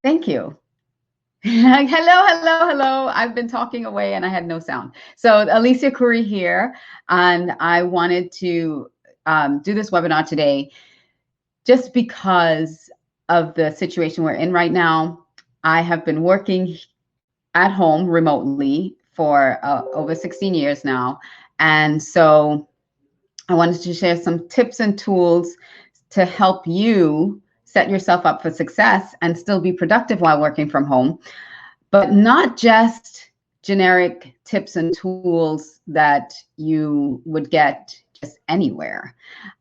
Thank you. Hello, hello, hello. I've been talking away and I had no sound. So Alicia Curry here, and I wanted to do this webinar today just because of the situation we're in right now. I have been working at home remotely for over 16 years now. And so I wanted to share some tips and tools to help you set yourself up for success and still be productive while working from home, but not just generic tips and tools that you would get just anywhere.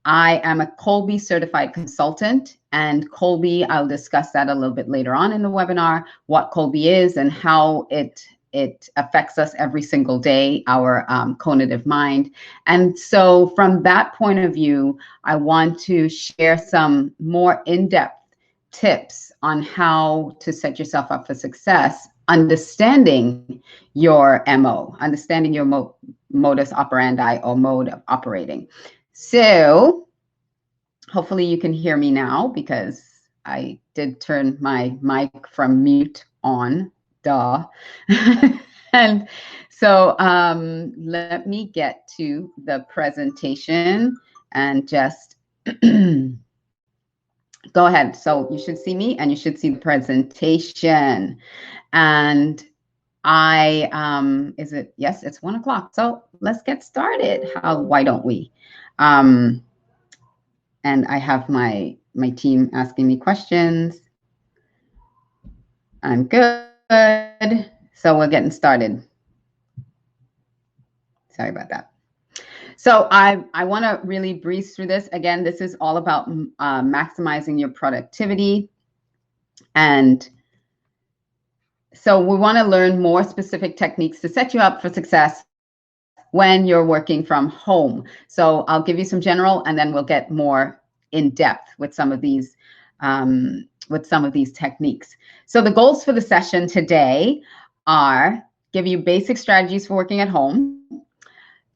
I am a Kolbe certified consultant, and Kolbe, I'll discuss that a little bit later on in the webinar, what Kolbe is and how it affects us every single day, our cognitive mind. And so from that point of view, I want to share some more in-depth tips on how to set yourself up for success, understanding your MO, understanding your modus operandi or mode of operating. So hopefully you can hear me now because I did turn my mic from mute on, duh. And so let me get to the presentation and just go ahead. So you should see me and you should see the presentation. And yes, it's 1 o'clock. So let's get started. Why don't we? And I have my team asking me questions. I'm good. So we're getting started. Sorry about that. So I want to really breeze through this. Again, this is all about maximizing your productivity. And so we want to learn more specific techniques to set you up for success when you're working from home. So I'll give you some general, and then we'll get more in depth with some of these techniques. So the goals for the session today are give you basic strategies for working at home,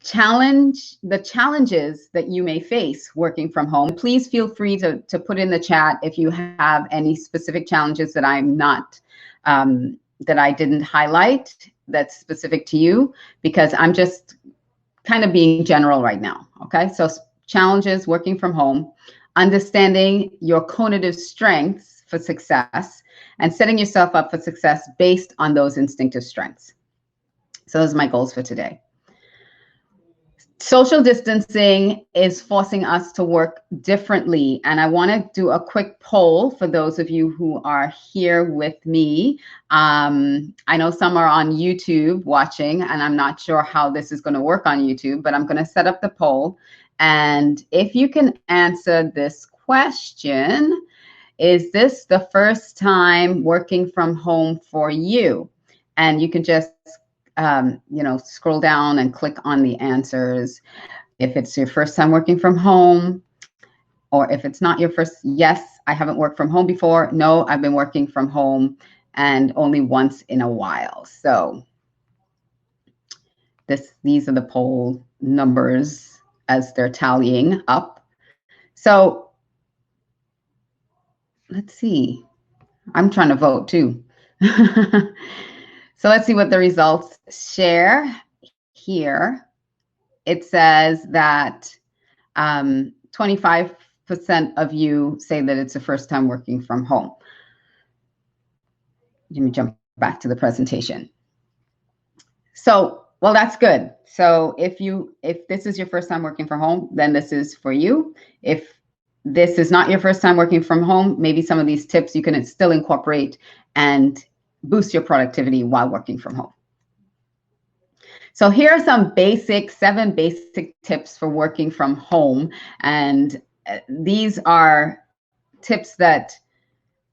the challenges that you may face working from home. Please feel free to put in the chat if you have any specific challenges that that I didn't highlight that's specific to you, because I'm just kind of being general right now. Okay, so challenges working from home, understanding your cognitive strengths for success, and setting yourself up for success based on those instinctive strengths. So those are my goals for today. Social distancing is forcing us to work differently. And I want to do a quick poll for those of you who are here with me. I know some are on YouTube watching, and I'm not sure how this is going to work on YouTube, but I'm going to set up the poll. And if you can answer this question, is this the first time working from home for you? And you can just scroll down and click on the answers. If it's your first time working from home, or if it's not your first, yes, I haven't worked from home before. No, I've been working from home and only once in a while. So these are the poll numbers as they're tallying up. So let's see. I'm trying to vote too. So let's see what the results share here. It says that 25% of you say that it's the first time working from home. Let me jump back to the presentation. So, well, that's good. So if this is your first time working from home, then this is for you. If this is not your first time working from home, maybe some of these tips you can still incorporate and boost your productivity while working from home. So here are some 7 basic tips for working from home. And these are tips that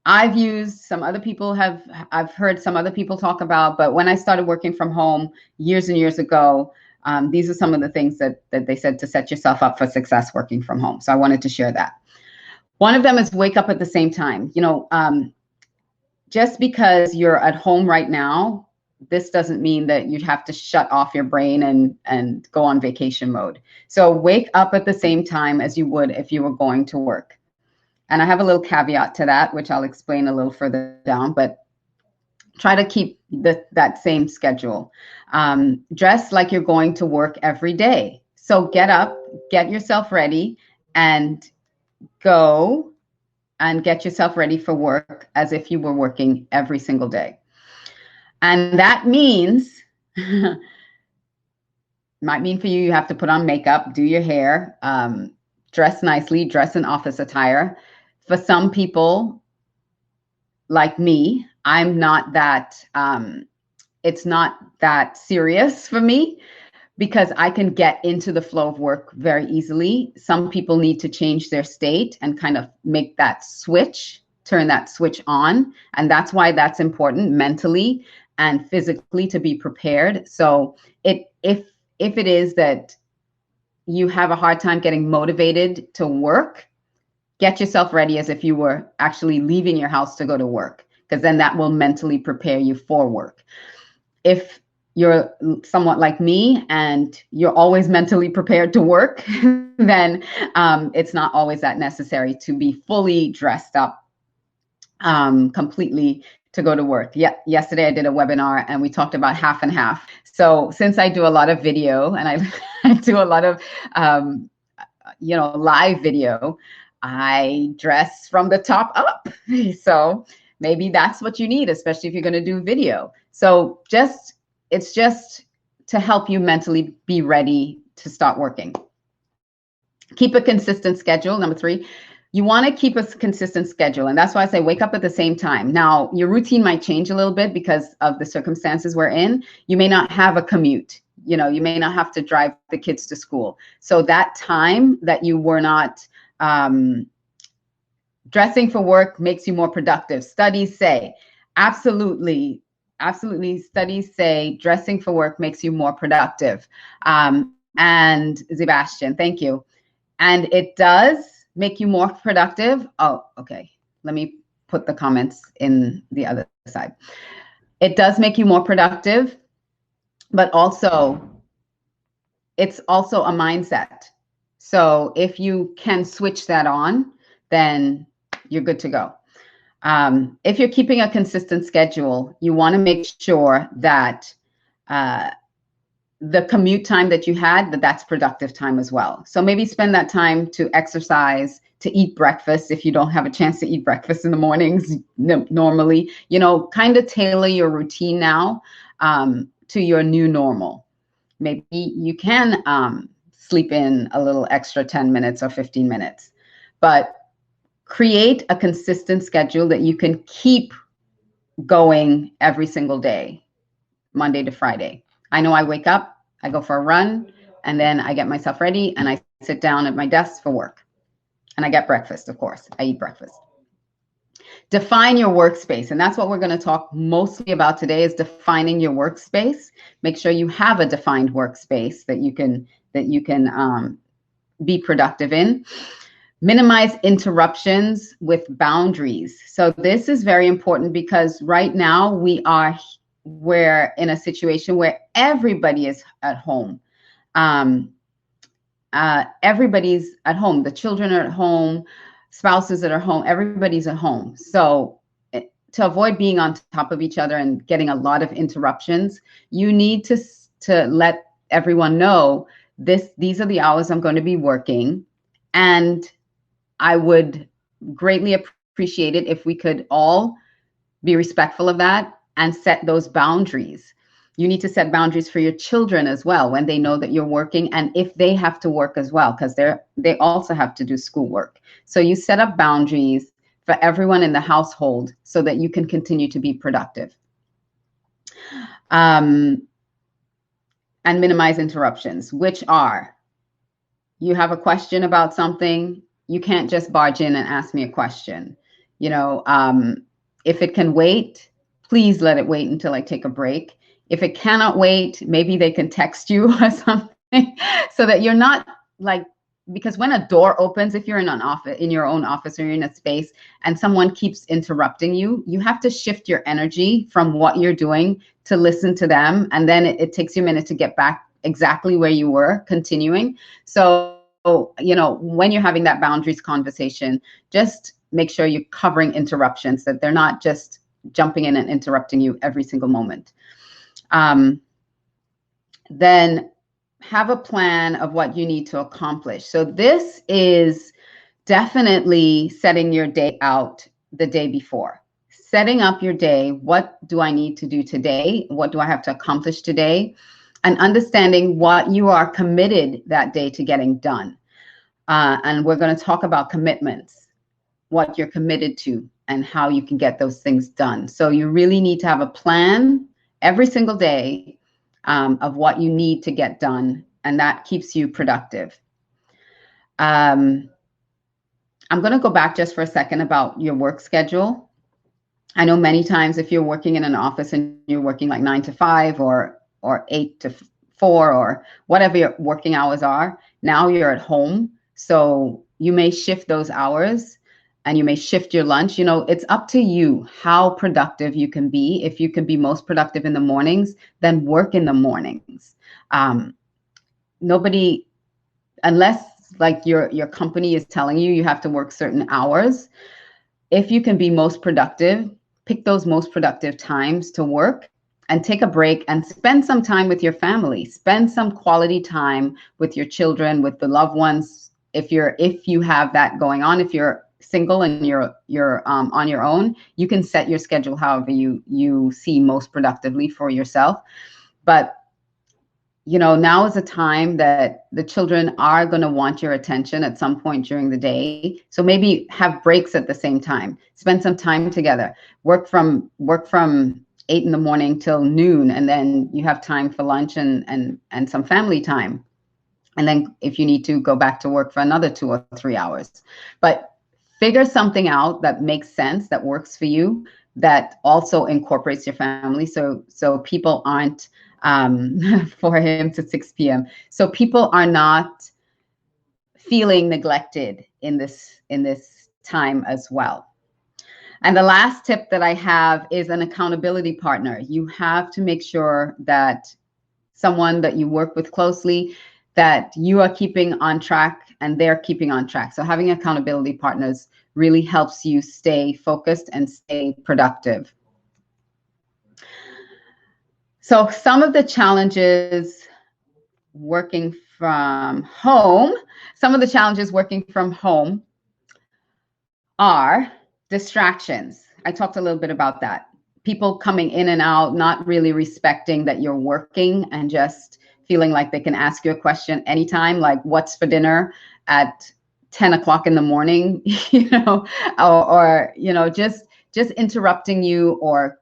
I've used, I've heard some other people talk about, but when I started working from home years and years ago, these are some of the things that they said to set yourself up for success working from home. So I wanted to share that. One of them is wake up at the same time. Just because you're at home right now, this doesn't mean that you'd have to shut off your brain and go on vacation mode. So wake up at the same time as you would if you were going to work. And I have a little caveat to that, which I'll explain a little further down, but try to keep that same schedule. Dress like you're going to work every day. So get up, get yourself ready, and go and get yourself ready for work as if you were working every single day. And that means, might mean for you, you have to put on makeup, do your hair, dress nicely, dress in office attire. For some people, like me, I'm not that, it's not that serious for me because I can get into the flow of work very easily. Some people need to change their state and kind of make that switch, turn that switch on. And that's why that's important mentally and physically to be prepared. So if it is that you have a hard time getting motivated to work, get yourself ready as if you were actually leaving your house to go to work, because then that will mentally prepare you for work. If you're somewhat like me and you're always mentally prepared to work, then it's not always that necessary to be fully dressed up completely to go to work. Yeah, yesterday I did a webinar and we talked about half and half. So since I do a lot of video and I do a lot of live video, I dress from the top up. So maybe that's what you need, especially if you're going to do video. So it's just to help you mentally be ready to start working. Keep a consistent schedule. Number 3, you want to keep a consistent schedule. And that's why I say wake up at the same time. Now, your routine might change a little bit because of the circumstances we're in. You may not have a commute. You may not have to drive the kids to school. So that time that you were not dressing for work makes you more productive. Studies say, absolutely, studies say dressing for work makes you more productive. And Sebastian, thank you. And it does make you more productive. Oh, okay. Let me put the comments in the other side. It does make you more productive, but also it's also a mindset. So if you can switch that on, then you're good to go. If you're keeping a consistent schedule, you want to make sure that the commute time that you had, that's productive time as well. So maybe spend that time to exercise, to eat breakfast if you don't have a chance to eat breakfast in the mornings normally. Kind of tailor your routine now to your new normal. Maybe you can sleep in a little extra 10 minutes or 15 minutes, but create a consistent schedule that you can keep going every single day, Monday to Friday. I know I wake up, I go for a run, and then I get myself ready and I sit down at my desk for work. And I get breakfast, of course. I eat breakfast. Define your workspace. And that's what we're going to talk mostly about today, is defining your workspace. Make sure you have a defined workspace that you can be productive in. Minimize interruptions with boundaries. So this is very important because right now we're in a situation where everybody is at home. Everybody's at home. The children are at home, spouses that are home, everybody's at home. So to avoid being on top of each other and getting a lot of interruptions, you need to let everyone know these are the hours I'm going to be working. And I would greatly appreciate it if we could all be respectful of that and set those boundaries. You need to set boundaries for your children as well when they know that you're working, and if they have to work as well, because they also have to do schoolwork. So you set up boundaries for everyone in the household so that you can continue to be productive. And minimize interruptions, which are, you have a question about something, you can't just barge in and ask me a question. If it can wait, please let it wait until I take a break. If it cannot wait, maybe they can text you or something so that you're not because when a door opens, if you're in your own office or you're in a space and someone keeps interrupting you, you have to shift your energy from what you're doing to listen to them. And then it takes you a minute to get back exactly where you were continuing. So when you're having that boundaries conversation, just make sure you're covering interruptions, that they're not just jumping in and interrupting you every single moment. Then have a plan of what you need to accomplish. So this is definitely setting your day out the day before. Setting up your day. What do I need to do today? What do I have to accomplish today? And understanding what you are committed that day to getting done. And we're going to talk about commitments, what you're committed to, and how you can get those things done. So you really need to have a plan every single day of what you need to get done, and that keeps you productive. I'm going to go back just for a second about your work schedule. I know many times if you're working in an office and you're working like 9 to 5 or 8 to 4 or whatever your working hours are, now you're at home. So you may shift those hours and you may shift your lunch. It's up to you how productive you can be. If you can be most productive in the mornings, then work in the mornings. Nobody, unless like your company is telling you have to work certain hours, if you can be most productive, pick those most productive times to work and take a break and spend some time with your family. Spend some quality time with your children, with the loved ones. If you have that going on, if you're single and you're on your own, you can set your schedule however you see most productively for yourself. But now is a time that the children are going to want your attention at some point during the day. So maybe have breaks at the same time. Spend some time together. Work from 8 in the morning till noon, and then you have time for lunch and some family time. And then if you need to, go back to work for another 2 or 3 hours. But figure something out that makes sense, that works for you, that also incorporates your family. So people aren't 4 a.m. to 6 p.m. So people are not feeling neglected in this time as well. And the last tip that I have is an accountability partner. You have to make sure that someone that you work with closely, that you are keeping on track and they're keeping on track. So having accountability partners really helps you stay focused and stay productive. So some of the challenges working from home are distractions. I talked a little bit about that. People coming in and out, not really respecting that you're working and just feeling like they can ask you a question anytime, like what's for dinner at 10 o'clock in the morning, or just interrupting you or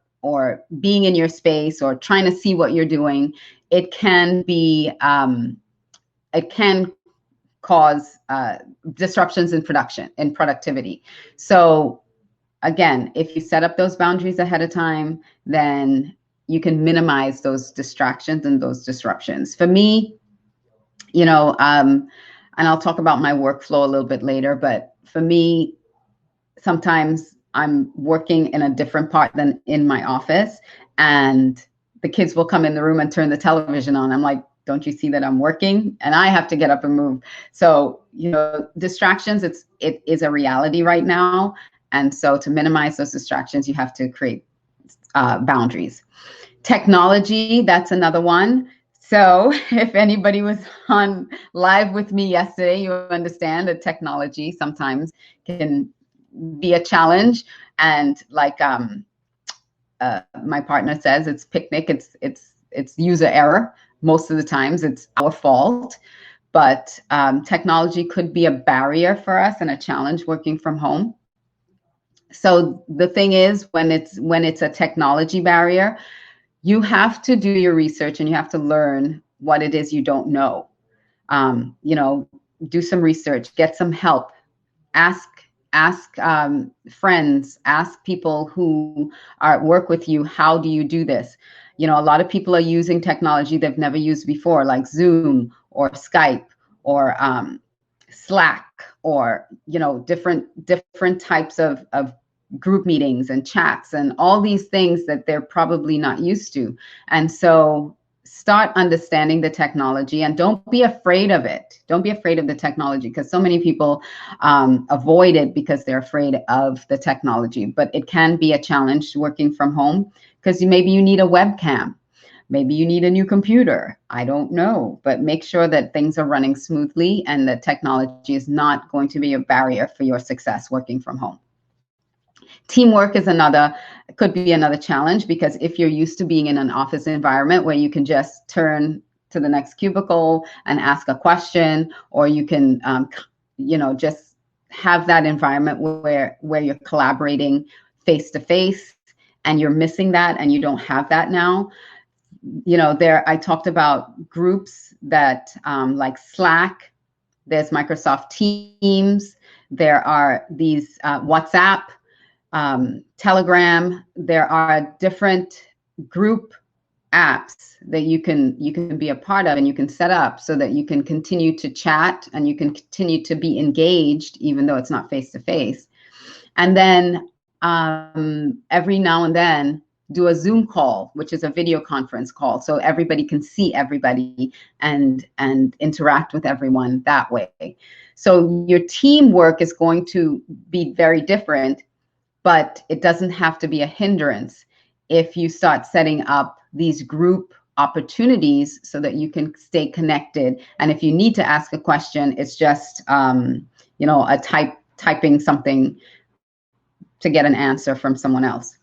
being in your space or trying to see what you're doing. It can cause disruptions in productivity. So again, if you set up those boundaries ahead of time, then you can minimize those distractions and those disruptions. For me, and I'll talk about my workflow a little bit later, but for me, sometimes I'm working in a different part than in my office, and the kids will come in the room and turn the television on. I'm like, don't you see that I'm working? And I have to get up and move. So, distractions, it is a reality right now. And so to minimize those distractions, you have to create boundaries. Technology, that's another one. So if anybody was on live with me yesterday, you understand that technology sometimes can be a challenge. And like my partner says, it's picnic, it's user error. Most of the times it's our fault, but technology could be a barrier for us and a challenge working from home. So the thing is, when it's a technology barrier, you have to do your research and you have to learn what it is you don't know. Do some research, get some help, ask friends, ask people who work with you, how do you do this? A lot of people are using technology they've never used before, like Zoom or Skype or Slack, or different types of group meetings and chats and all these things that they're probably not used to. And so start understanding the technology, and don't be afraid of it. Don't be afraid of the technology, because so many people avoid it because they're afraid of the technology. But it can be a challenge working from home, because maybe you need a webcam. Maybe you need a new computer. I don't know, but make sure that things are running smoothly and that technology is not going to be a barrier for your success working from home. Teamwork is could be another challenge, because if you're used to being in an office environment where you can just turn to the next cubicle and ask a question, or you can, just have that environment where you're collaborating face to face, and you're missing that and you don't have that now. I talked about groups that like Slack, there's Microsoft Teams, there are these WhatsApp, Telegram. There are different group apps that you can be a part of, and you can set up so that you can continue to chat and you can continue to be engaged even though it's not face to face. And then every now and then do a Zoom call, which is a video conference call, so everybody can see everybody and interact with everyone that way. So your teamwork is going to be very different, but it doesn't have to be a hindrance if you start setting up these group opportunities so that you can stay connected. And if you need to ask a question, it's just typing something to get an answer from someone else.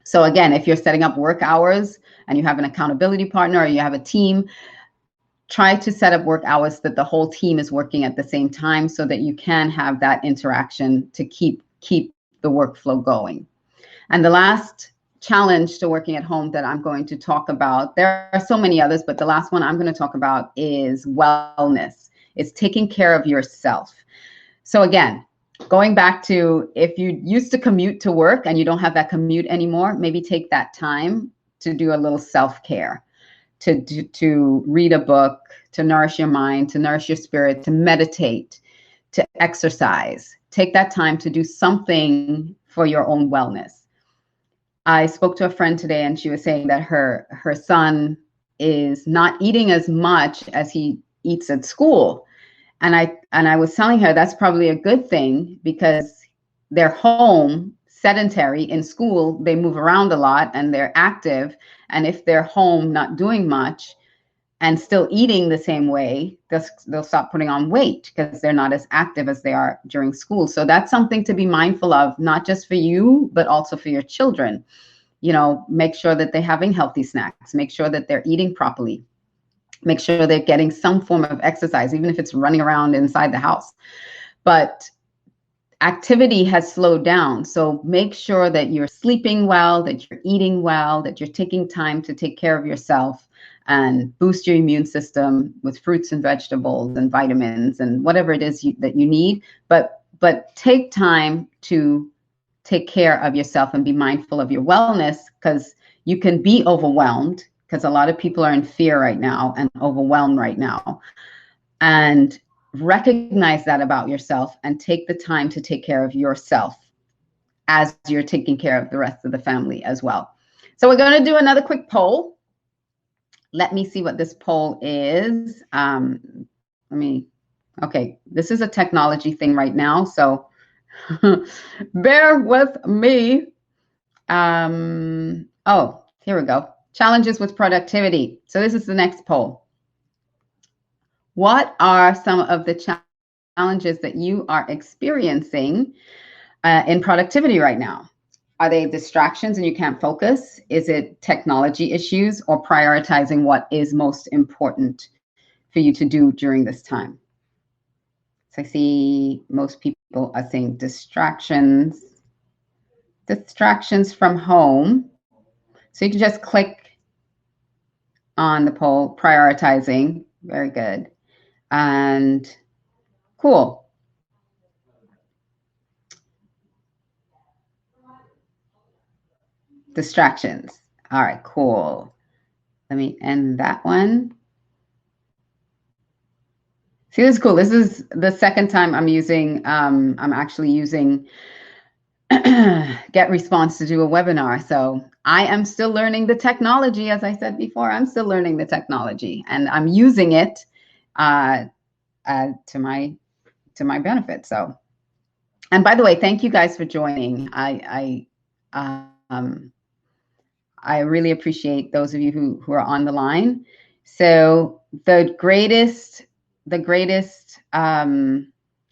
So again, if you're setting up work hours and you have an accountability partner or you have a team, try to set up work hours that the whole team is working at the same time, so that you can have that interaction to keep the workflow going. And the last challenge to working at home that I'm going to talk about, there are so many others, but the last one I'm going to talk about is wellness. It's taking care of yourself. So again, going back to, if you used to commute to work and you don't have that commute anymore, maybe take that time to do a little self-care, to read a book, to nourish your mind, to nourish your spirit, to meditate, to exercise. Take that time to do something for your own wellness. I spoke to a friend today, and she was saying that her son is not eating as much as he eats at school. And I was telling her that's probably a good thing, because they're home, sedentary. In school, they move around a lot and they're active. And if they're home not doing much and still eating the same way, they'll stop putting on weight, because they're not as active as they are during school. So that's something to be mindful of, not just for you, but also for your children. Make sure that they're having healthy snacks, make sure that they're eating properly, make sure they're getting some form of exercise, even if it's running around inside the house. But activity has slowed down. So make sure that you're sleeping well, that you're eating well, that you're taking time to take care of yourself and boost your immune system with fruits and vegetables and vitamins and whatever it is that you need. But take time to take care of yourself and be mindful of your wellness, because you can be overwhelmed, because a lot of people are in fear right now and overwhelmed right now. And recognize that about yourself and take the time to take care of yourself as you're taking care of the rest of the family as well. So we're going to do another quick poll. Let me see what this poll is. Okay, this is a technology thing right now, so bear with me. Oh, here we go. Challenges with productivity. So this is the next poll. What are some of the challenges that you are experiencing in productivity right now? Are they distractions and you can't focus? Is it technology issues, or prioritizing what is most important for you to do during this time? So I see most people are saying distractions from home. So you can just click on the poll, prioritizing. Very good. And cool. Distractions. All right, cool. Let me end that one. See, this is cool. This is the second time I'm actually using get response to do a webinar. So I am still learning the technology. As I said before, I'm still learning the technology, and I'm using it to my benefit. So, and by the way, thank you guys for joining. I really appreciate those of you who are on the line. So the greatest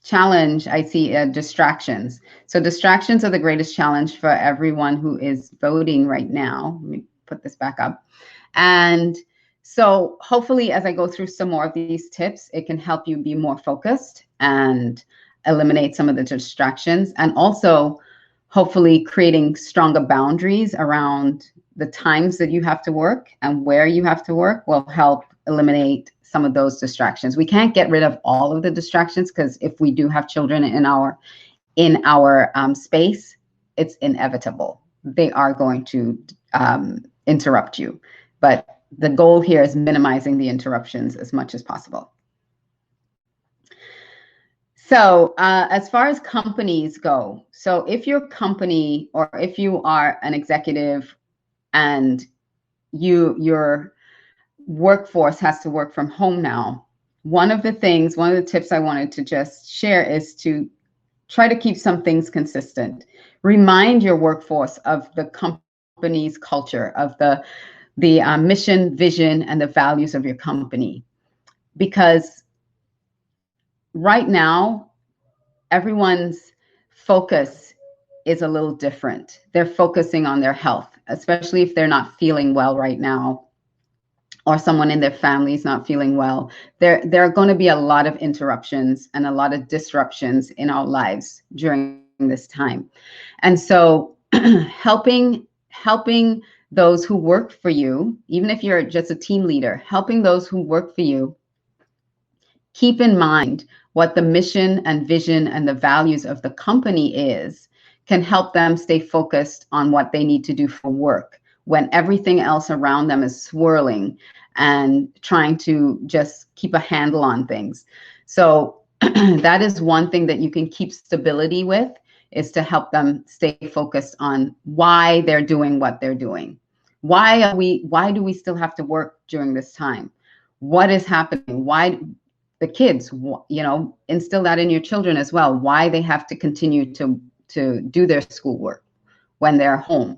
challenge I see distractions. So distractions are the greatest challenge for everyone who is voting right now. Let me put this back up. And so hopefully as I go through some more of these tips, it can help you be more focused and eliminate some of the distractions, and also hopefully creating stronger boundaries around the times that you have to work and where you have to work will help eliminate some of those distractions. We can't get rid of all of the distractions, because if we do have children in our space, it's inevitable. They are going to interrupt you. But the goal here is minimizing the interruptions as much as possible. So as far as companies go, so if your company, or if you are an executive and your workforce has to work from home now, one of the tips I wanted to just share is to try to keep some things consistent. Remind your workforce of the company's culture, of the mission, vision, and the values of your company. Because right now, everyone's focus is a little different. They're focusing on their health, especially if they're not feeling well right now, or someone in their family is not feeling well. There are going to be a lot of interruptions and a lot of disruptions in our lives during this time. And so helping those who work for you, even if you're just a team leader, helping those who work for you keep in mind what the mission and vision and the values of the company is, can help them stay focused on what they need to do for work when everything else around them is swirling and trying to just keep a handle on things. So that is one thing that you can keep stability with, is to help them stay focused on why they're doing what they're doing. Why do we still have to work during this time? What is happening? Why the kids, instill that in your children as well, why they have to continue to do their schoolwork when they're home.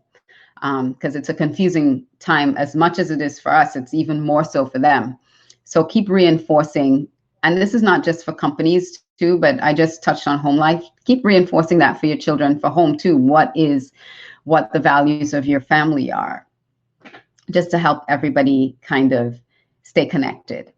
Because it's a confusing time. As much as it is for us, it's even more so for them. So keep reinforcing, and this is not just for companies too, but I just touched on home life. Keep reinforcing that for your children, for home too. What the values of your family are, just to help everybody kind of stay connected.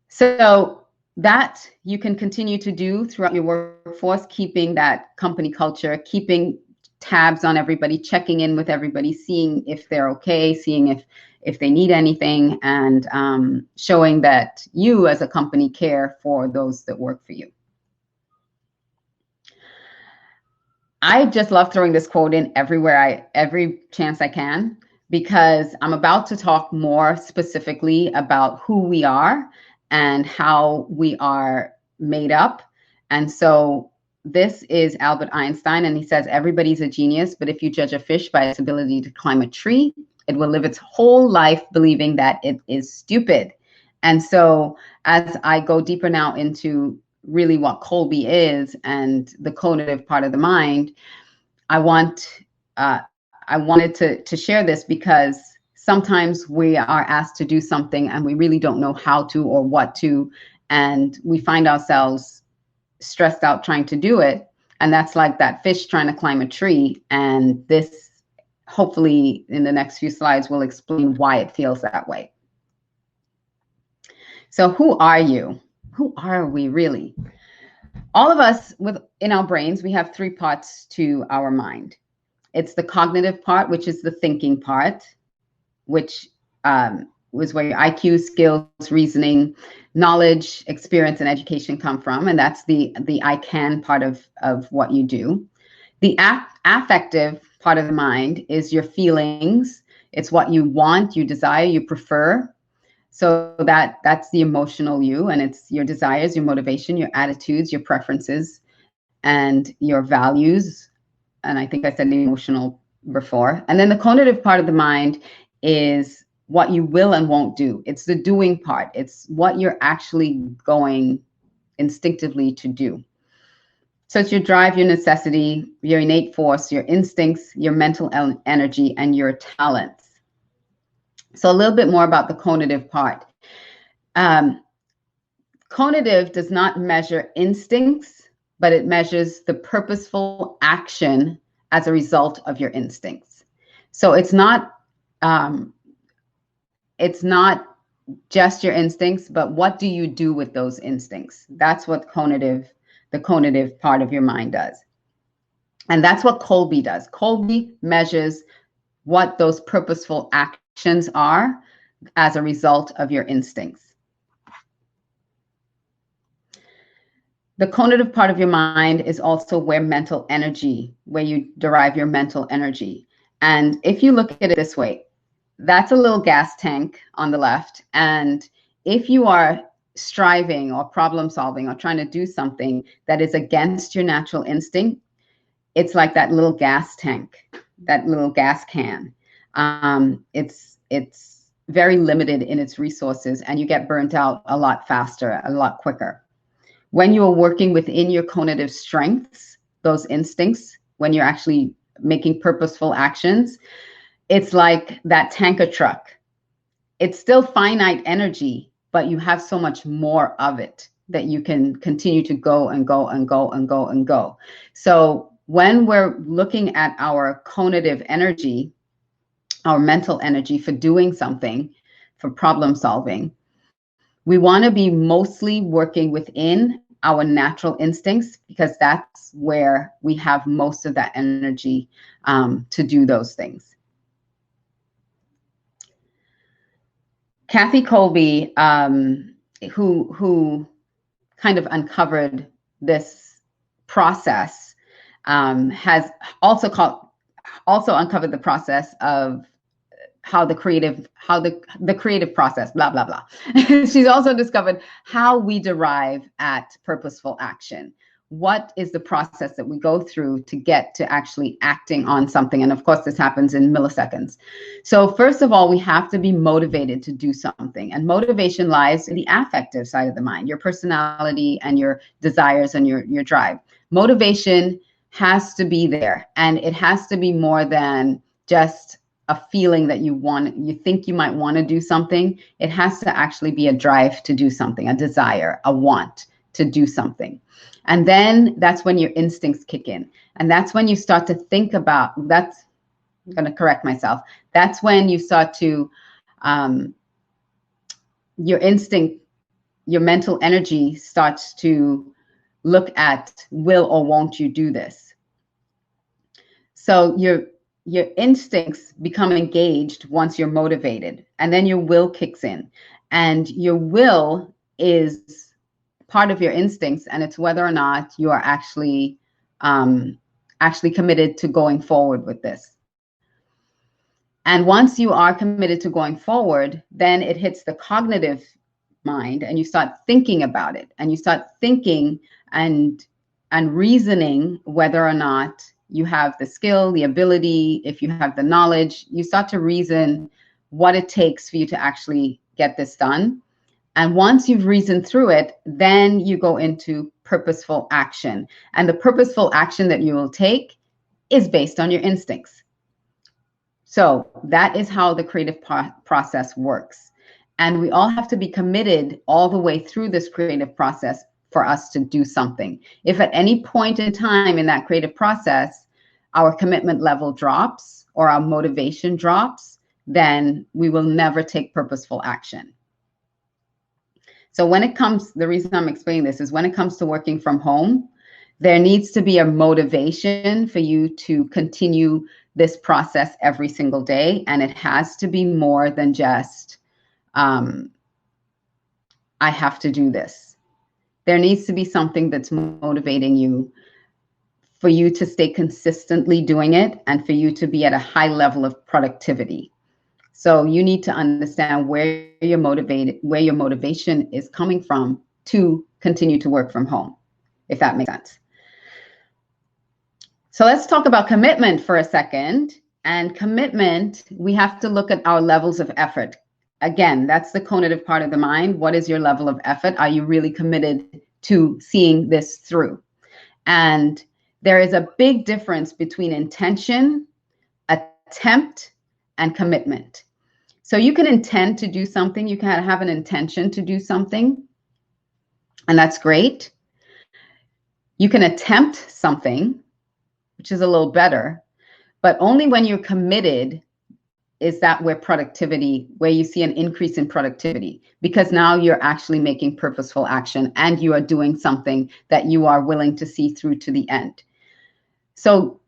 So that you can continue to do throughout your workforce, keeping that company culture, keeping tabs on everybody, checking in with everybody, seeing if they're okay, seeing if they need anything, and showing that you as a company care for those that work for you. I just love throwing this quote in every chance I can, because I'm about to talk more specifically about who we are and how we are made up. And so this is Albert Einstein, and he says, everybody's a genius, but if you judge a fish by its ability to climb a tree, it will live its whole life believing that it is stupid. And so as I go deeper now into really what Kolbe is and the cognitive part of the mind, I wanted to share this, because sometimes we are asked to do something and we really don't know how to or what to, and we find ourselves stressed out trying to do it. And that's like that fish trying to climb a tree. And this, hopefully in the next few slides, will explain why it feels that way. So who are you? Who are we really? All of us in our brains, we have three parts to our mind. It's the cognitive part, which is the thinking part, which was where your IQ, skills, reasoning, knowledge, experience, and education come from. And that's the I can part of what you do. The affective part of the mind is your feelings. It's what you want, you desire, you prefer. So that's the emotional you, and it's your desires, your motivation, your attitudes, your preferences, and your values. and I think I said the emotional before. And then the cognitive part of the mind is what you will and won't do. It's the doing part. It's what you're actually going instinctively to do. So it's your drive, your necessity, your innate force, your instincts, your mental energy, and your talents. So a little bit more about the cognitive part. Cognitive does not measure instincts, but it measures the purposeful action as a result of your instincts. So it's not just your instincts, but what do you do with those instincts? That's what the cognitive part of your mind does. And that's what Kolbe does. Kolbe measures what those purposeful actions are as a result of your instincts. The cognitive part of your mind is also where you derive your mental energy. And if you look at it this way, that's a little gas tank on the left. And if you are striving or problem solving or trying to do something that is against your natural instinct, it's like that little gas tank, that little gas can. It's very limited in its resources, and you get burnt out a lot faster, a lot quicker. When you are working within your cognitive strengths, those instincts, when you're actually making purposeful actions, it's like that tanker truck. It's still finite energy, but you have so much more of it that you can continue to go and go and go and go and go. So when we're looking at our cognitive energy, our mental energy for doing something, for problem solving, we want to be mostly working within our natural instincts, because that's where we have most of that energy to do those things. Kathy Kolbe, who kind of uncovered this process, has also uncovered the process of how the creative process, blah, blah, blah. She's also discovered how we derive at purposeful action. What is the process that we go through to get to actually acting on something? And of course, this happens in milliseconds. So first of all, we have to be motivated to do something. And motivation lies in the affective side of the mind, your personality and your desires and your drive. Motivation has to be there, and it has to be more than just a feeling that you think you might want to do something. It has to actually be a drive to do something, a desire, a want to do something. And then that's when your instincts kick in. And that's when you start to think about, I'm going to correct myself. That's when you start to, your instinct, your mental energy starts to look at, will or won't you do this? So your instincts become engaged once you're motivated, and then your will kicks in. And your will is part of your instincts, and it's whether or not you are actually committed to going forward with this. And once you are committed to going forward, then it hits the cognitive mind, and you start thinking about it, and you start thinking and reasoning whether or not you have the skill, the ability, if you have the knowledge. You start to reason what it takes for you to actually get this done. And once you've reasoned through it, then you go into purposeful action. And the purposeful action that you will take is based on your instincts. So that is how the creative process works. And we all have to be committed all the way through this creative process for us to do something. If at any point in time in that creative process, our commitment level drops or our motivation drops, then we will never take purposeful action. So when it comes, the reason I'm explaining this is when it comes to working from home, there needs to be a motivation for you to continue this process every single day. And it has to be more than just, I have to do this. There needs to be something that's motivating you for you to stay consistently doing it and for you to be at a high level of productivity. So you need to understand where your motivation is coming from to continue to work from home, if that makes sense. So let's talk about commitment for a second. And commitment, we have to look at our levels of effort. Again, that's the cognitive part of the mind. What is your level of effort? Are you really committed to seeing this through? And there is a big difference between intention, attempt, and commitment. So you can intend to do something, you can have an intention to do something, and that's great. You can attempt something, which is a little better, but only when you're committed is that where you see an increase in productivity, because now you're actually making purposeful action and you are doing something that you are willing to see through to the end. So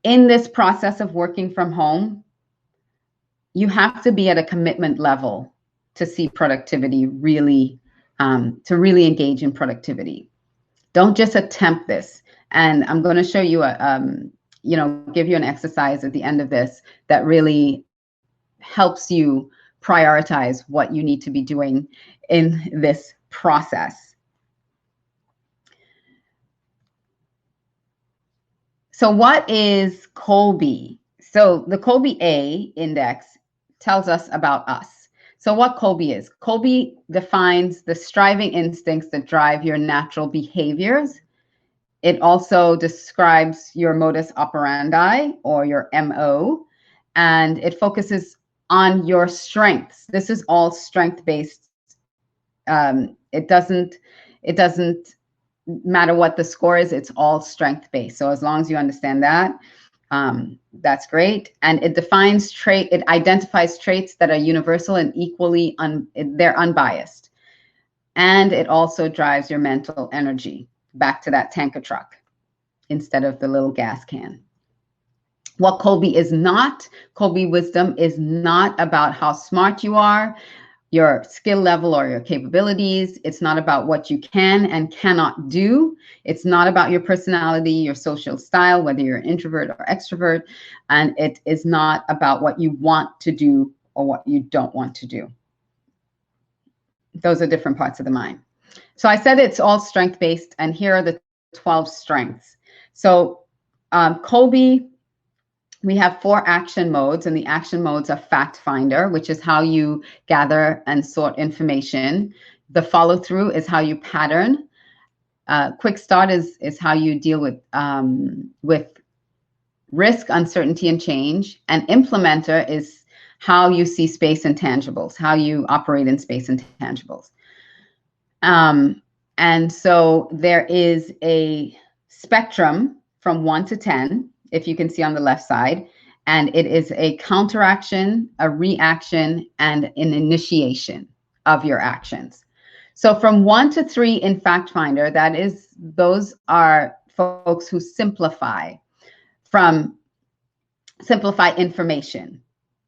in this process of working from home, you have to be at a commitment level to see productivity really, to really engage in productivity. Don't just attempt this. And I'm going to show you give you an exercise at the end of this that really helps you prioritize what you need to be doing in this process. So what is Kolbe? So the Kolbe A index tells us about us. So what Kolbe is? Kolbe defines the striving instincts that drive your natural behaviors. It also describes your modus operandi, or your MO, and it focuses on your strengths. This is all strength-based. It doesn't matter what the score is, it's all strength-based. So as long as you understand that, that's great. And it identifies traits that are universal and equally, they're unbiased. And it also drives your mental energy back to that tanker truck instead of the little gas can. What Kolbe is not, Kolbe wisdom is not about how smart you are, your skill level or your capabilities. It's not about what you can and cannot do. It's not about your personality, your social style, whether you're an introvert or extrovert. And it is not about what you want to do or what you don't want to do. Those are different parts of the mind. So I said it's all strength-based, and here are the 12 strengths. So Kolbe, we have 4 action modes, and the action modes are fact finder, which is how you gather and sort information. The follow through is how you pattern. Quick start is how you deal with risk, uncertainty, and change. And implementer is how you see space and tangibles, how you operate in space and tangibles. And so there is a spectrum from 1 to 10, if you can see on the left side, and it is a counteraction, a reaction, and an initiation of your actions. So from 1 to 3 in Fact Finder, those are folks who simplify information,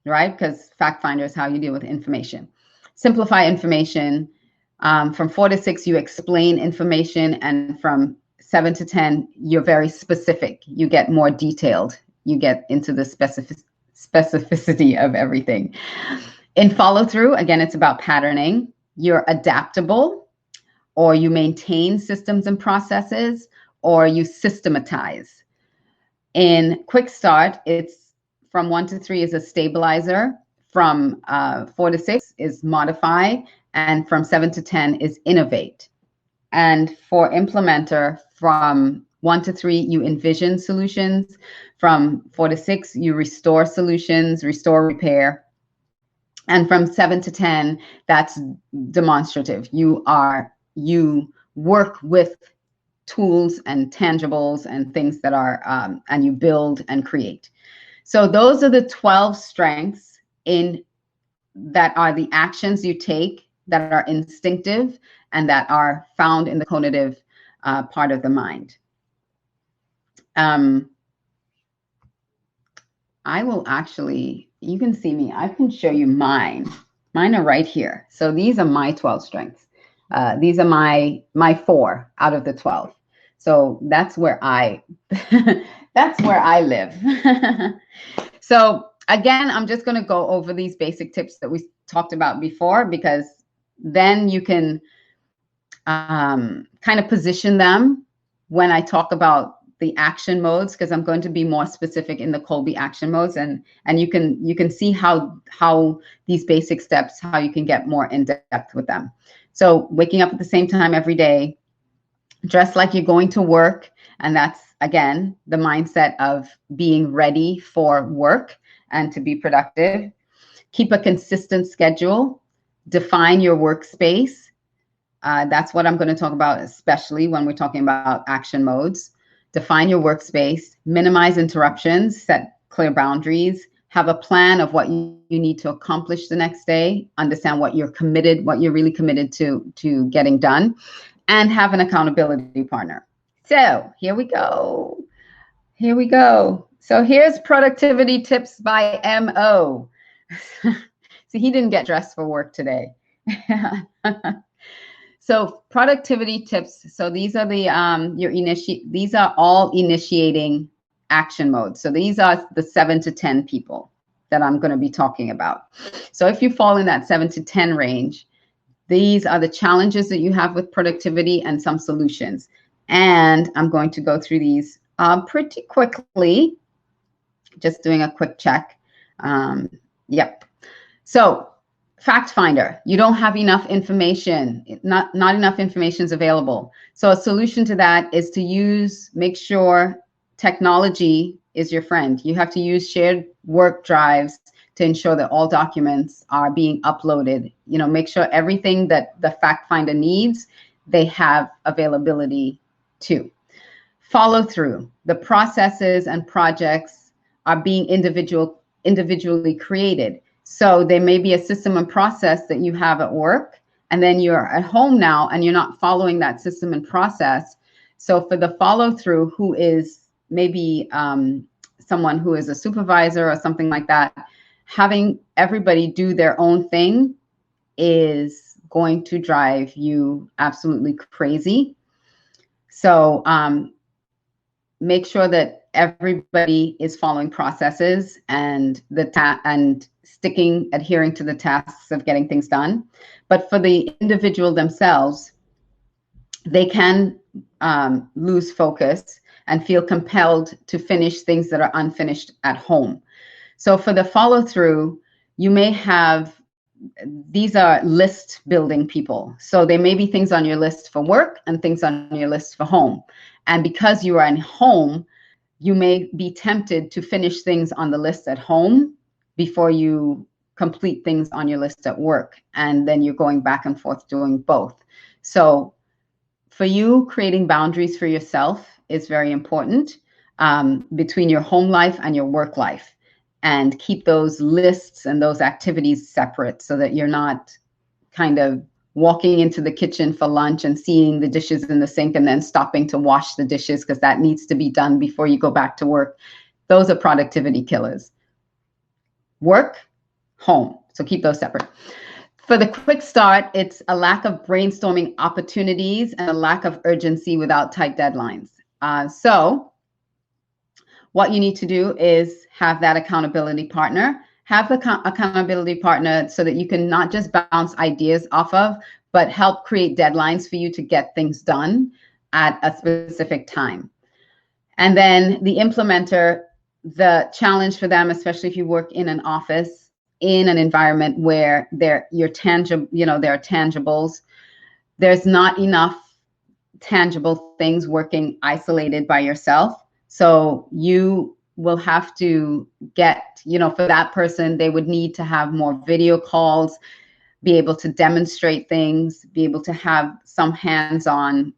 right? Because Fact Finder is how you deal with information. Simplify information. From 4 to 6, you explain information, and from 7 to 10, you're very specific. You get more detailed. You get into the specificity of everything. In follow through, again, it's about patterning. You're adaptable, or you maintain systems and processes, or you systematize. In quick start, it's from 1 to 3 is a stabilizer. From 4 to 6 is modify. And from 7 to 10 is innovate. And for implementer, from 1 to 3, you envision solutions. From 4 to 6, you restore solutions, restore, repair. And from 7 to 10, that's demonstrative. You work with tools and tangibles and things that are, and you build and create. So those are the 12 strengths that are the actions you take that are instinctive and that are found in the cognitive part of the mind. I will actually, you can see me, I can show you mine. Mine are right here. So these are my 12 strengths. These are my 4 out of the 12. So that's where I live. So again, I'm just going to go over these basic tips that we talked about before, because then you can kind of position them when I talk about the action modes, because I'm going to be more specific in the Kolbe action modes, and you can see how these basic steps, how you can get more in depth with them. So waking up at the same time every day, dress like you're going to work, and that's again the mindset of being ready for work and to be productive. Keep a consistent schedule. Define your workspace. That's what I'm going to talk about, especially when we're talking about action modes. Define your workspace, minimize interruptions, set clear boundaries, have a plan of what you need to accomplish the next day, understand what you're really committed to getting done, and have an accountability partner. So here we go. So here's productivity tips by MO. See, he didn't get dressed for work today. So productivity tips. So these are these are all initiating action modes. So these are the 7 to 10 people that I'm going to be talking about. So if you fall in that 7 to 10 range, these are the challenges that you have with productivity and some solutions. And I'm going to go through these pretty quickly, just doing a quick check. Yep. So fact finder, you don't have enough information, not enough information is available. So a solution to that is to make sure technology is your friend. You have to use shared work drives to ensure that all documents are being uploaded. Make sure everything that the fact finder needs, they have availability to. Follow through. The processes and projects are being individually created. So there may be a system and process that you have at work, and then you're at home now and you're not following that system and process. So for the follow through, who is maybe someone who is a supervisor or something like that, having everybody do their own thing is going to drive you absolutely crazy. So make sure that everybody is following processes and adhering to the tasks of getting things done. But for the individual themselves, they can lose focus and feel compelled to finish things that are unfinished at home. So for the follow through, you may have, these are list building people. So there may be things on your list for work and things on your list for home. And because you are in home, you may be tempted to finish things on the list at home before you complete things on your list at work. And then you're going back and forth doing both. So for you, creating boundaries for yourself is very important between your home life and your work life. And keep those lists and those activities separate so that you're not kind of walking into the kitchen for lunch and seeing the dishes in the sink and then stopping to wash the dishes because that needs to be done before you go back to work. Those are productivity killers. Work, home. So keep those separate. For the quick start, it's a lack of brainstorming opportunities and a lack of urgency without tight deadlines. So what you need to do is have that accountability partner. Have the accountability partner so that you can not just bounce ideas off of, but help create deadlines for you to get things done at a specific time. And then the implementer, the challenge for them, especially if you work in an office, in an environment where there are tangibles, there's not enough tangible things working isolated by yourself. So you will have to get, for that person, they would need to have more video calls, be able to demonstrate things, be able to have some hands-on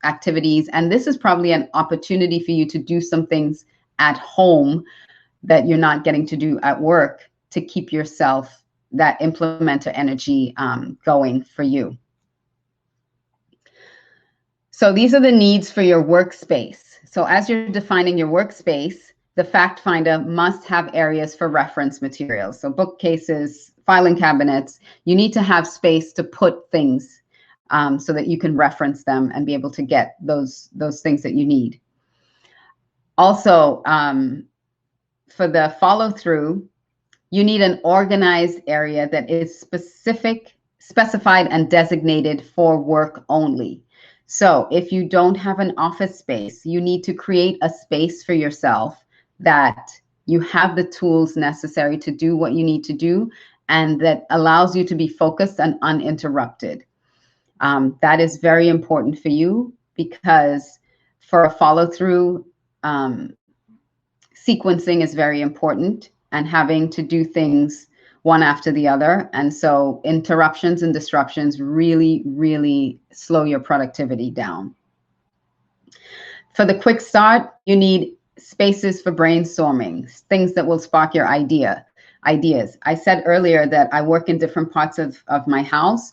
activities. And this is probably an opportunity for you to do some things at home that you're not getting to do at work to keep yourself, that implementer energy going for you. So these are the needs for your workspace. So as you're defining your workspace, the fact finder must have areas for reference materials. So bookcases, filing cabinets, you need to have space to put things so that you can reference them and be able to get those things that you need. Also, for the follow through, you need an organized area that is specified and designated for work only. So if you don't have an office space, you need to create a space for yourself that you have the tools necessary to do what you need to do, and that allows you to be focused and uninterrupted. That is very important for you, because for a follow through, sequencing is very important, and having to do things one after the other. And so interruptions and disruptions really, really slow your productivity down. For the quick start, you need spaces for brainstorming, things that will spark your ideas. I said earlier that I work in different parts of my house,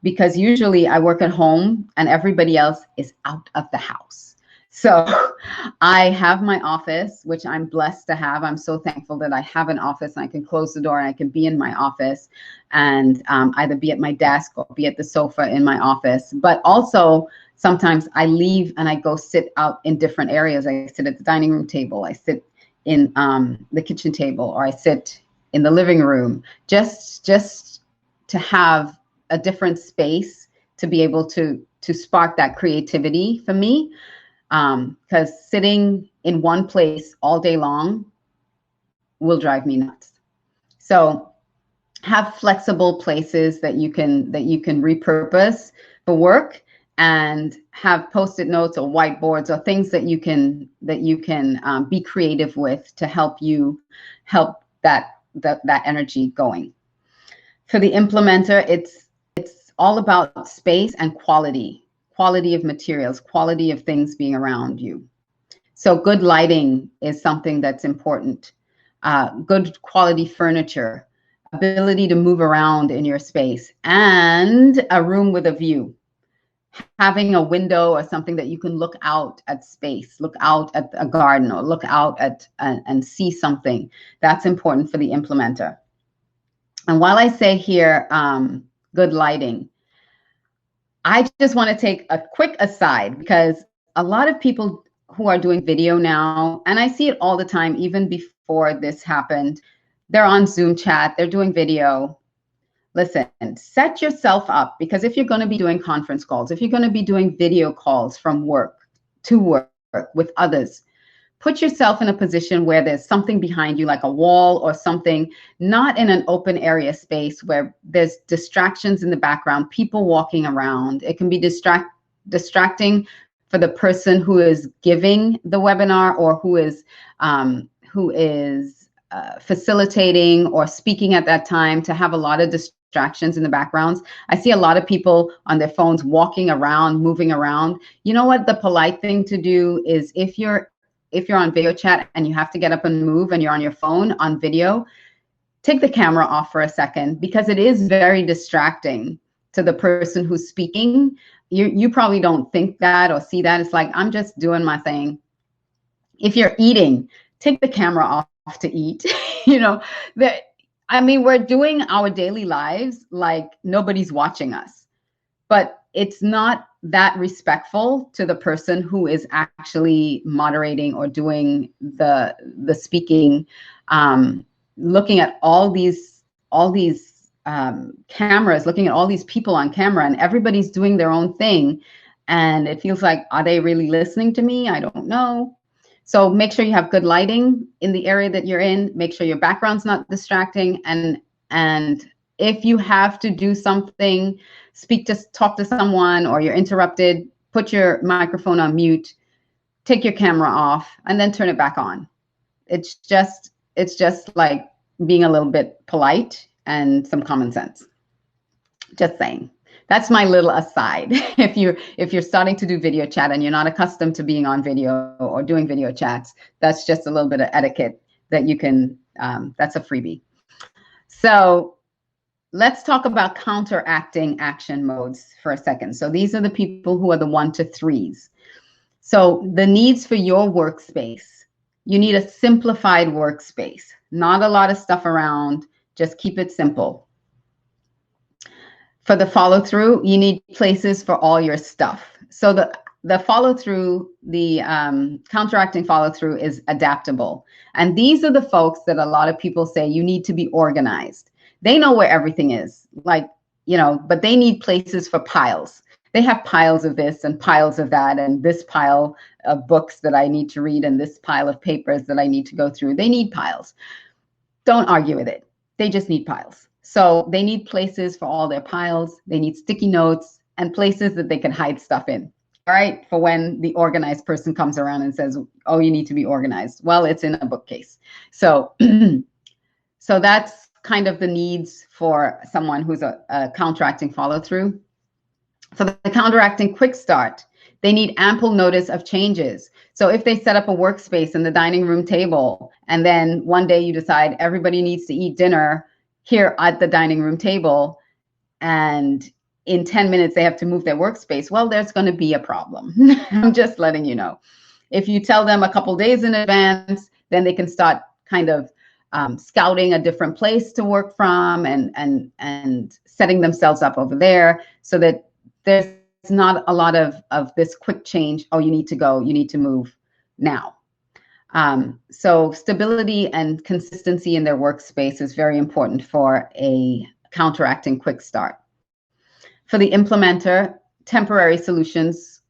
because usually I work at home and everybody else is out of the house. So I have my office, which I'm blessed to have. I'm so thankful that I have an office and I can close the door and I can be in my office, and either be at my desk or be at the sofa in my office. But also sometimes I leave and I go sit out in different areas. I sit at the dining room table, I sit in the kitchen table, or I sit in the living room, just to have a different space to be able to spark that creativity for me. Because sitting in one place all day long will drive me nuts. So have flexible places that you can repurpose for work, and have post-it notes or whiteboards or things that you can be creative with to help that energy going. For the implementer, it's all about space and quality of materials, quality of things being around you. So good lighting is something that's important. Good quality furniture, ability to move around in your space, and a room with a view. Having a window or something that you can look out at space, look out at a garden, or look out at and see something. That's important for the implementer. And while I say here, good lighting, I just want to take a quick aside, because a lot of people who are doing video now, and I see it all the time, even before this happened, they're on Zoom chat, they're doing video. Listen, set yourself up, because if you're going to be doing conference calls, if you're going to be doing video calls from work to work with others, put yourself in a position where there's something behind you, like a wall or something, not in an open area space where there's distractions in the background, people walking around. It can be distracting for the person who is giving the webinar, or who is facilitating or speaking at that time, to have a lot of distractions in the backgrounds. I see a lot of people on their phones walking around, moving around. You know what the polite thing to do is, if you're on video chat and you have to get up and move and you're on your phone on video, take the camera off for a second, because it is very distracting to the person who's speaking. You probably don't think that or see that. It's like, I'm just doing my thing. If you're eating, take the camera off to eat. We're doing our daily lives like nobody's watching us, but it's not that respectful to the person who is actually moderating or doing the speaking. Looking at all these cameras, looking at all these people on camera, and everybody's doing their own thing, and it feels like, are they really listening to me? I don't know. So make sure you have good lighting in the area that you're in. Make sure your background's not distracting, and if you have to do something, talk to someone, or you're interrupted, put your microphone on mute, take your camera off, and then turn it back on. It's just like being a little bit polite and some common sense. Just saying. That's my little aside. If you're starting to do video chat and you're not accustomed to being on video or doing video chats, that's just a little bit of etiquette that you can, that's a freebie. So let's talk about counteracting action modes for a second. So these are the people who are the 1 to 3s. So the needs for your workspace. You need a simplified workspace, not a lot of stuff around, just keep it simple. For the follow through, you need places for all your stuff. So the follow through, the counteracting follow through is adaptable. And these are the folks that a lot of people say you need to be organized. They know where everything is, but they need places for piles. they have piles of this and piles of that, and this pile of books that I need to read and this pile of papers that I need to go through. They need piles. Don't argue with it. They just need piles. So they need places for all their piles. They need sticky notes and places that they can hide stuff in. All right, for when the organized person comes around and says, oh, you need to be organized. Well, it's in a bookcase. So, so that's kind of the needs for someone who's a counteracting follow-through. For the counteracting quick start, they need ample notice of changes. So if they set up a workspace in the dining room table, and then one day you decide everybody needs to eat dinner here at the dining room table, and in 10 minutes they have to move their workspace, well, there's going to be a problem. I'm just letting you know. If you tell them a couple days in advance, then they can start kind of scouting a different place to work from and setting themselves up over there, so that there's not a lot of this quick change. Oh, you need to go, you need to move now. So stability and consistency in their workspace is very important for a counteracting quick start. For the implementer, temporary solutions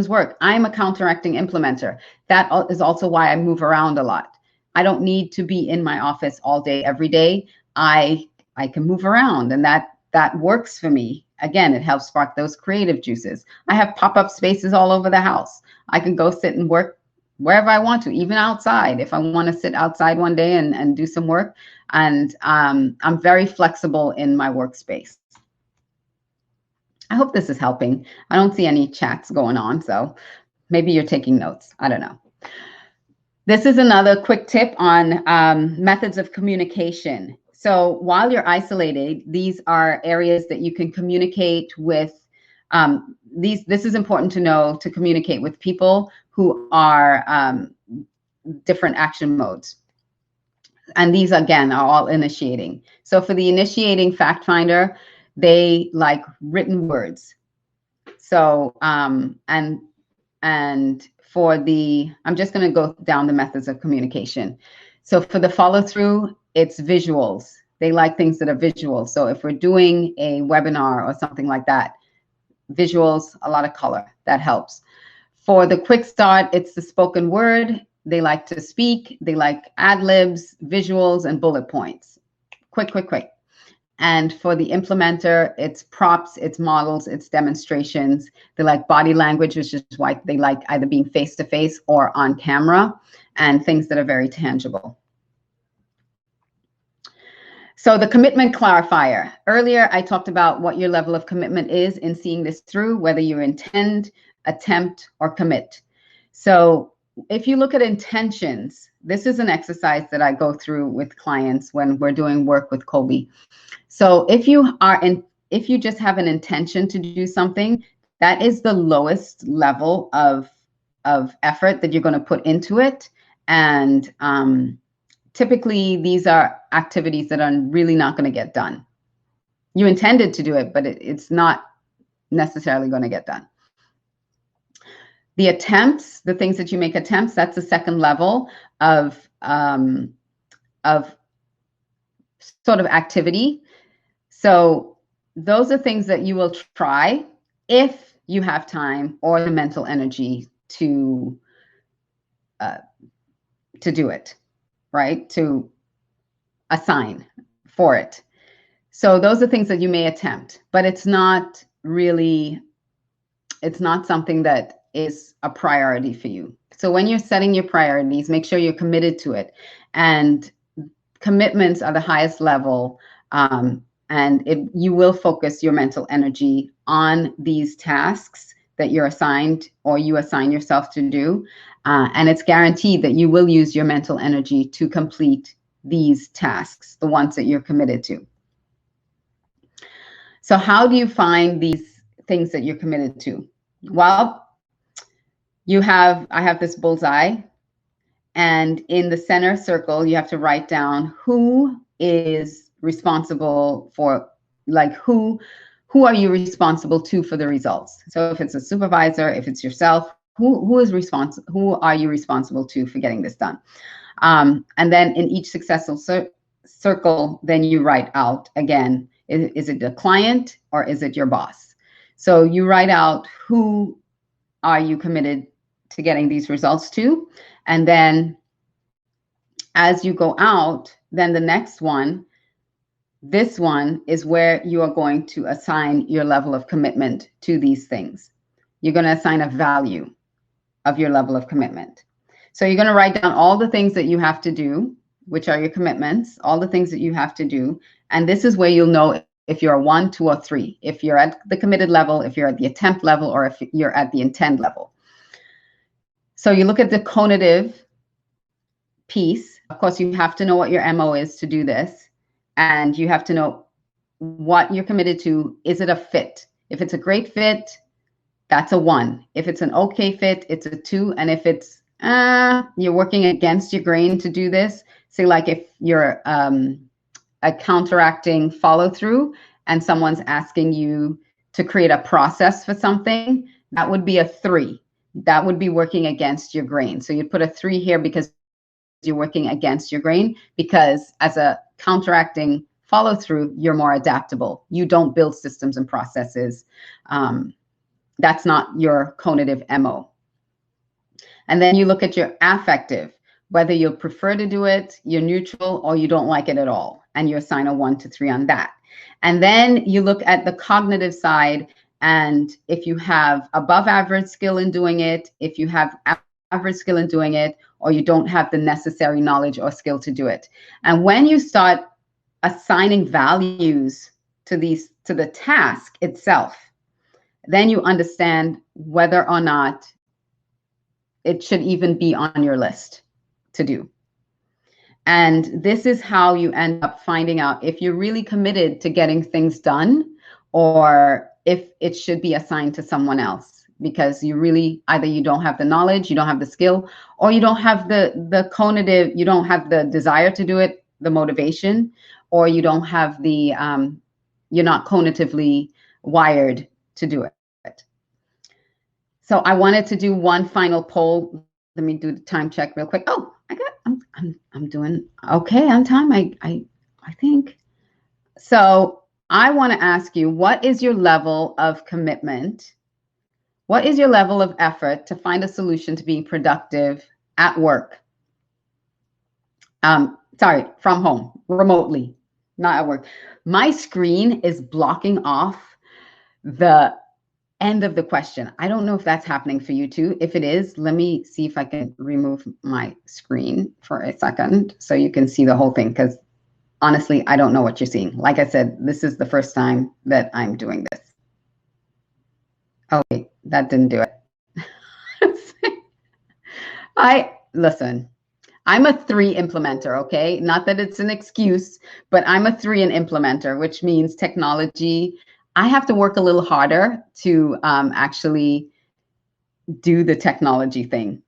work. I'm a counteracting implementer. That is also why I move around a lot. I don't need to be in my office all day, every day. I can move around, and that works for me. Again, it helps spark those creative juices. I have pop-up spaces all over the house. I can go sit and work wherever I want to, even outside. If I want to sit outside one day and do some work, and I'm very flexible in my workspace. I hope this is helping. I don't see any chats going on, so maybe you're taking notes. I don't know. This is another quick tip on methods of communication. So while you're isolated, these are areas that you can communicate with. This is important to know, to communicate with people who are different action modes. And these, again, are all initiating. So for the initiating fact finder, they like written words. So, and for the, I'm just going to go down the methods of communication. So for the follow through, it's visuals. They like things that are visual. So if we're doing a webinar or something like that, visuals, a lot of color, that helps. For the quick start, it's the spoken word. They like to speak. They like ad libs, visuals, and bullet points. Quick, quick, quick. And for the implementer, it's props, it's models, it's demonstrations. They like body language, which is why they like either being face-to-face or on camera, and things that are very tangible. So the commitment clarifier. Earlier, I talked about what your level of commitment is in seeing this through, whether you intend, attempt, or commit. So if you look at intentions, this is an exercise that I go through with clients when we're doing work with Kolbe. So if you just have an intention to do something, that is the lowest level of effort that you're going to put into it. And typically, these are activities that are really not going to get done. You intended to do it, but it's not necessarily going to get done. The attempts, the things that you make attempts, that's the second level of sort of activity. So those are things that you will try if you have time or the mental energy to do it, right? To assign for it. So those are things that you may attempt, but it's not something that is a priority for you. So when you're setting your priorities, make sure you're committed to it. And commitments are the highest level, and you will focus your mental energy on these tasks that you're assigned or you assign yourself to do. And it's guaranteed that you will use your mental energy to complete these tasks, the ones that you're committed to. So how do you find these things that you're committed to? Well, I have this bullseye, and in the center circle, you have to write down who is responsible for, like who are you responsible to for the results? So if it's a supervisor, if it's yourself, who are you responsible to for getting this done? And then in each successful circle, then you write out again Is it the client or is it your boss? So you write out who are you committed to getting these results to, and then as you go out, then the next one, this one is where you are going to assign your level of commitment to these things. You're going to assign a value of your level of commitment. So you're going to write down all the things that you have to do, which are your commitments, all the things that you have to do. And this is where you'll know if you're a 1, 2, or 3, if you're at the committed level, if you're at the attempt level, or if you're at the intend level. So you look at the conative piece. Of course, you have to know what your MO is to do this. And you have to know what you're committed to. Is it a fit? If it's a great fit, that's a 1. If it's an okay fit, it's a 2. And if it's you're working against your grain to do this, say like if you're a counteracting follow through and someone's asking you to create a process for something, that would be a 3. That would be working against your grain. So you'd put a 3 here because you're working against your grain, because as a counteracting follow through, you're more adaptable. You don't build systems and processes. That's not your conative MO. And then you look at your affective, whether you prefer to do it, you're neutral, or you don't like it at all. And you assign a 1 to 3 on that. And then you look at the cognitive side. And if you have above average skill in doing it, if you have average skill in doing it, or you don't have the necessary knowledge or skill to do it. And when you start assigning values to the task itself, then you understand whether or not it should even be on your list to do. And this is how you end up finding out if you're really committed to getting things done, or if it should be assigned to someone else, because you really, either you don't have the knowledge, you don't have the skill, or you don't have the conative, you don't have the desire to do it, the motivation, or you don't have the, you're not conatively wired to do it. So I wanted to do one final poll. Let me do the time check real quick. Oh, I'm doing okay on time, I think. So I want to ask you, what is your level of commitment? What is your level of effort to find a solution to being productive at work? Sorry, from home, remotely, not at work. My screen is blocking off the end of the question. I don't know if that's happening for you too. If it is, let me see if I can remove my screen for a second so you can see the whole thing, because honestly, I don't know what you're seeing. Like I said, this is the first time that I'm doing this. Okay, that didn't do it. Listen, I'm a 3 implementer, okay? Not that it's an excuse, but I'm a 3 in implementer, which means technology, I have to work a little harder to actually do the technology thing.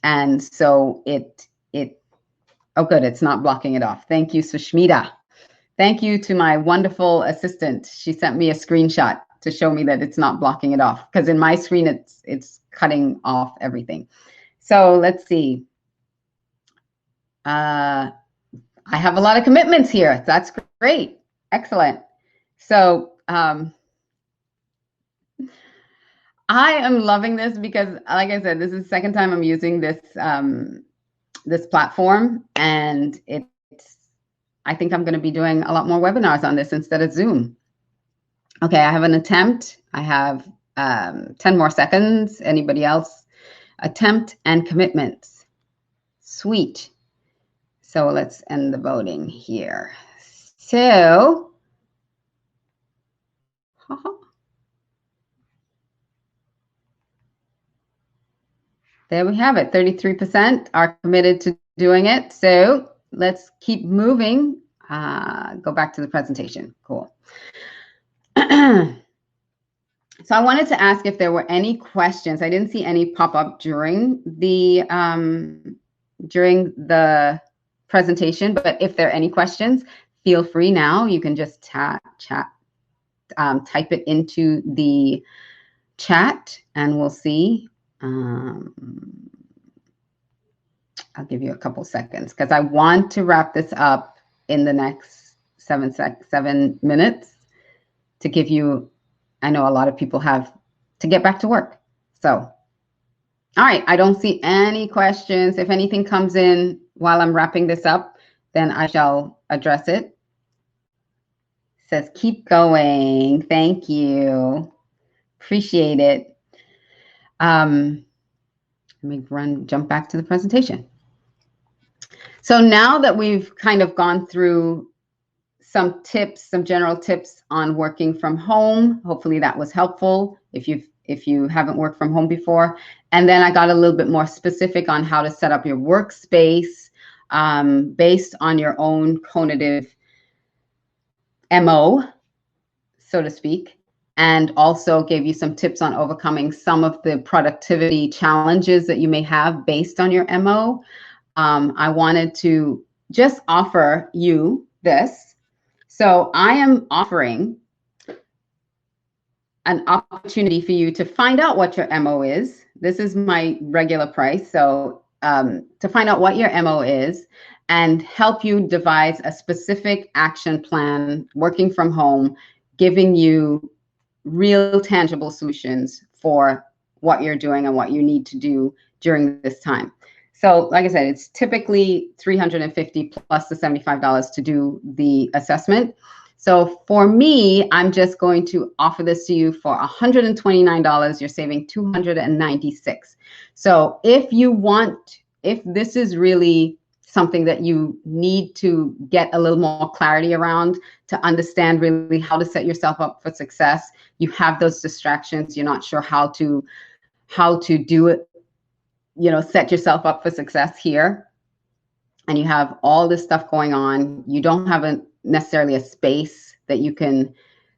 And so oh good, it's not blocking it off. Thank you, Sushmita. Thank you to my wonderful assistant. She sent me a screenshot to show me that it's not blocking it off, because in my screen, it's cutting off everything. So let's see. I have a lot of commitments here. That's great. Excellent. So I am loving this because, like I said, this is the second time I'm using this this platform, and I think I'm going to be doing a lot more webinars on this instead of Zoom. Okay, I have an attempt. I have 10 more seconds. Anybody else? Attempt and commitments. Sweet. So let's end the voting here. So, there we have it. 33% are committed to doing it. So let's keep moving. Go back to the presentation. Cool. So I wanted to ask if there were any questions. I didn't see any pop up during the presentation, but if there are any questions, feel free now. You can just type it into the chat, and we'll see. I'll give you a couple seconds because I want to wrap this up in the next 7 minutes. to give you, I know a lot of people have to get back to work. So, all right, I don't see any questions. If anything comes in while I'm wrapping this up, then I shall address it. It says, keep going. Thank you. Appreciate it. Let me jump back to the presentation. So now that we've kind of gone through some tips, some general tips on working from home, hopefully that was helpful if you haven't worked from home before. And then I got a little bit more specific on how to set up your workspace based on your own cognitive MO, so to speak, and also gave you some tips on overcoming some of the productivity challenges that you may have based on your MO. I wanted to just offer you this. So I am offering an opportunity for you to find out what your MO is. This is my regular price. So to find out what your MO is and help you devise a specific action plan working from home, giving you real tangible solutions for what you're doing and what you need to do during this time. So like I said, it's typically $350 plus the $75 to do the assessment. So for me, I'm just going to offer this to you for $129. You're saving $296. So if this is really something that you need to get a little more clarity around to understand really how to set yourself up for success, you have those distractions, you're not sure how to do it, set yourself up for success here, and you have all this stuff going on, you don't have necessarily a space that you can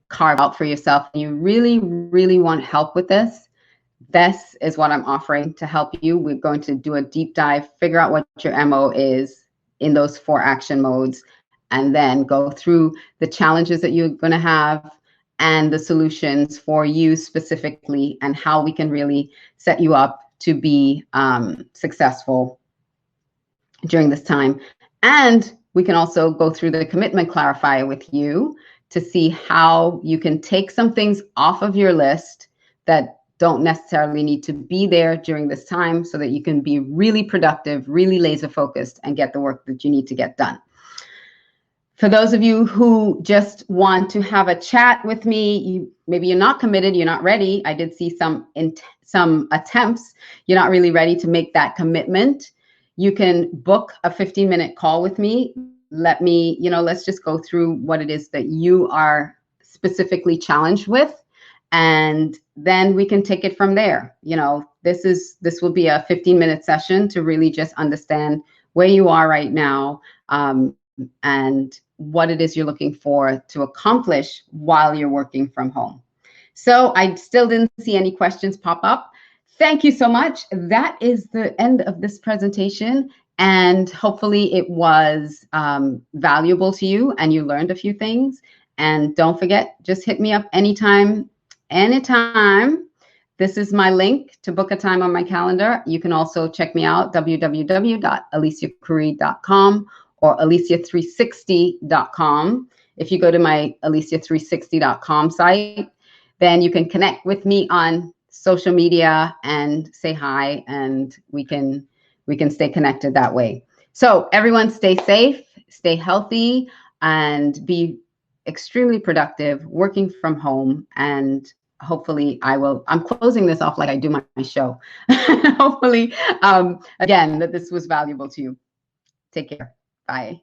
carve out for yourself, and you really, really want help with this, this is what I'm offering to help you. We're going to do a deep dive, figure out what your MO is in those 4 action modes, and then go through the challenges that you're going to have and the solutions for you specifically, and how we can really set you up to be successful during this time. And we can also go through the commitment clarifier with you to see how you can take some things off of your list that don't necessarily need to be there during this time, so that you can be really productive, really laser focused, and get the work that you need to get done. For those of you who just want to have a chat with me, maybe you're not committed, you're not ready. I did see some attempts. You're not really ready to make that commitment. You can book a 15-minute call with me. Let's just go through what it is that you are specifically challenged with, and then we can take it from there. This will be a 15-minute session to really just understand where you are right now, and what it is you're looking for to accomplish while you're working from home. So I still didn't see any questions pop up. Thank you so much. That is the end of this presentation, and hopefully it was valuable to you and you learned a few things. And don't forget, just hit me up anytime. This is my link to book a time on my calendar. You can also check me out, www.aliciacoury.com or alicia360.com. If you go to my alicia360.com site, then you can connect with me on social media and say hi, and we can stay connected that way. So everyone, stay safe, stay healthy, and be extremely productive working from home. And hopefully I'm closing this off like I do my show. Hopefully, again, that this was valuable to you. Take care. Bye.